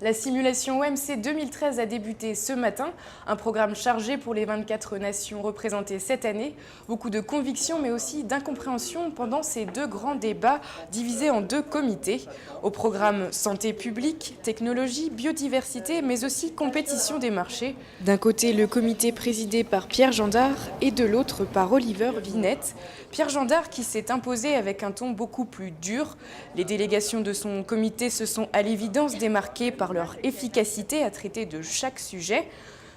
La simulation OMC 2013 a débuté ce matin, un programme chargé pour les 24 nations représentées cette année. Beaucoup de convictions mais aussi d'incompréhension pendant ces deux grands débats divisés en deux comités. Au programme santé publique, technologie, biodiversité mais aussi compétition des marchés. D'un côté le comité présidé par Pierre Gendard et de l'autre par Oliver Vinette. Pierre Gendard qui s'est imposé avec un ton beaucoup plus dur. Les délégations de son comité se sont à l'évidence démarquées par leur efficacité à traiter de chaque sujet.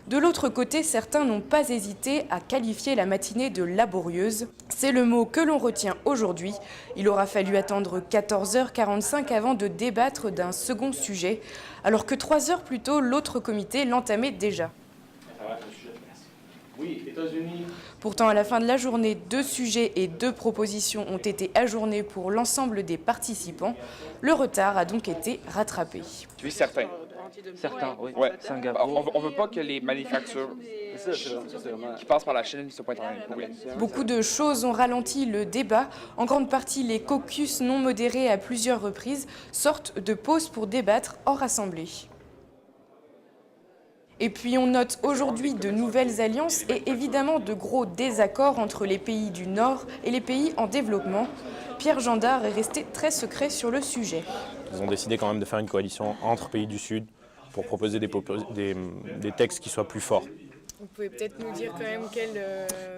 De l'autre côté, certains n'ont pas hésité à qualifier la matinée de laborieuse. C'est le mot que l'on retient aujourd'hui. Il aura fallu attendre 14h45 avant de débattre d'un second sujet, alors que 3 heures plus tôt, l'autre comité l'entamait déjà. Oui, États-Unis. Pourtant, à la fin de la journée, 2 sujets et 2 propositions ont été ajournés pour l'ensemble des participants. Le retard a donc été rattrapé. Tu es certain? Certains, oui. Ouais. Singapour. On veut pas que les manufactures qui passent par la Chine se pointent en problème. Beaucoup de choses ont ralenti le débat. En grande partie, les caucus non modérés à plusieurs reprises sortent de pause pour débattre hors assemblée. Et puis on note aujourd'hui de nouvelles alliances et évidemment de gros désaccords entre les pays du Nord et les pays en développement. Pierre Gendard est resté très secret sur le sujet. Ils ont décidé quand même de faire une coalition entre pays du Sud pour proposer des textes qui soient plus forts. Vous pouvez peut-être nous dire quand même quel...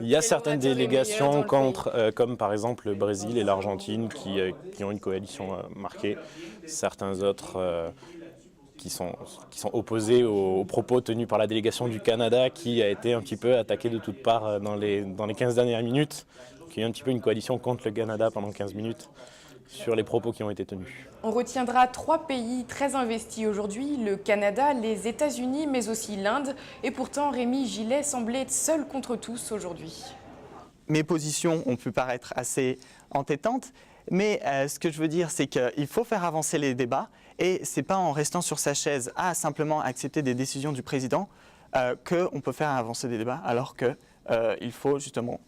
Il y a certaines délégations comme par exemple le Brésil et l'Argentine qui ont une coalition marquée. Certains autres qui sont opposés aux propos tenus par la délégation du Canada qui a été un petit peu attaquée de toutes parts dans les 15 dernières minutes. Donc, il y a eu un petit peu une coalition contre le Canada pendant 15 minutes sur les propos qui ont été tenus. On retiendra 3 pays très investis aujourd'hui, le Canada, les États-Unis mais aussi l'Inde. Et pourtant Rémi Gillet semblait être seul contre tous aujourd'hui. Mes positions ont pu paraître assez entêtantes, mais ce que je veux dire c'est qu'il faut faire avancer les débats. Et ce n'est pas en restant sur sa chaise à simplement accepter des décisions du président qu'on peut faire avancer des débats, alors qu'il faut justement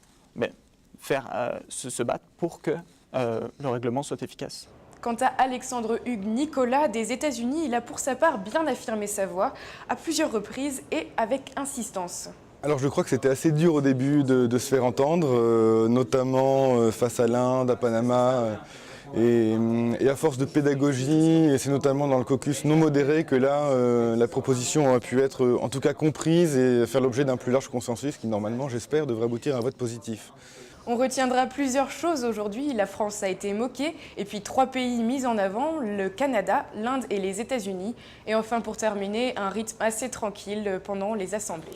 se battre pour que le règlement soit efficace. Quant à Alexandre Hugues Nicolas des États-Unis, il a pour sa part bien affirmé sa voix à plusieurs reprises et avec insistance. Alors je crois que c'était assez dur au début de se faire entendre, notamment face à l'Inde, à Panama. Et à force de pédagogie, et c'est notamment dans le caucus non modéré que là, la proposition a pu être en tout cas comprise et faire l'objet d'un plus large consensus qui normalement, j'espère, devrait aboutir à un vote positif. On retiendra plusieurs choses aujourd'hui. La France a été moquée et puis 3 pays mis en avant, le Canada, l'Inde et les États-Unis. Et enfin pour terminer, un rythme assez tranquille pendant les assemblées.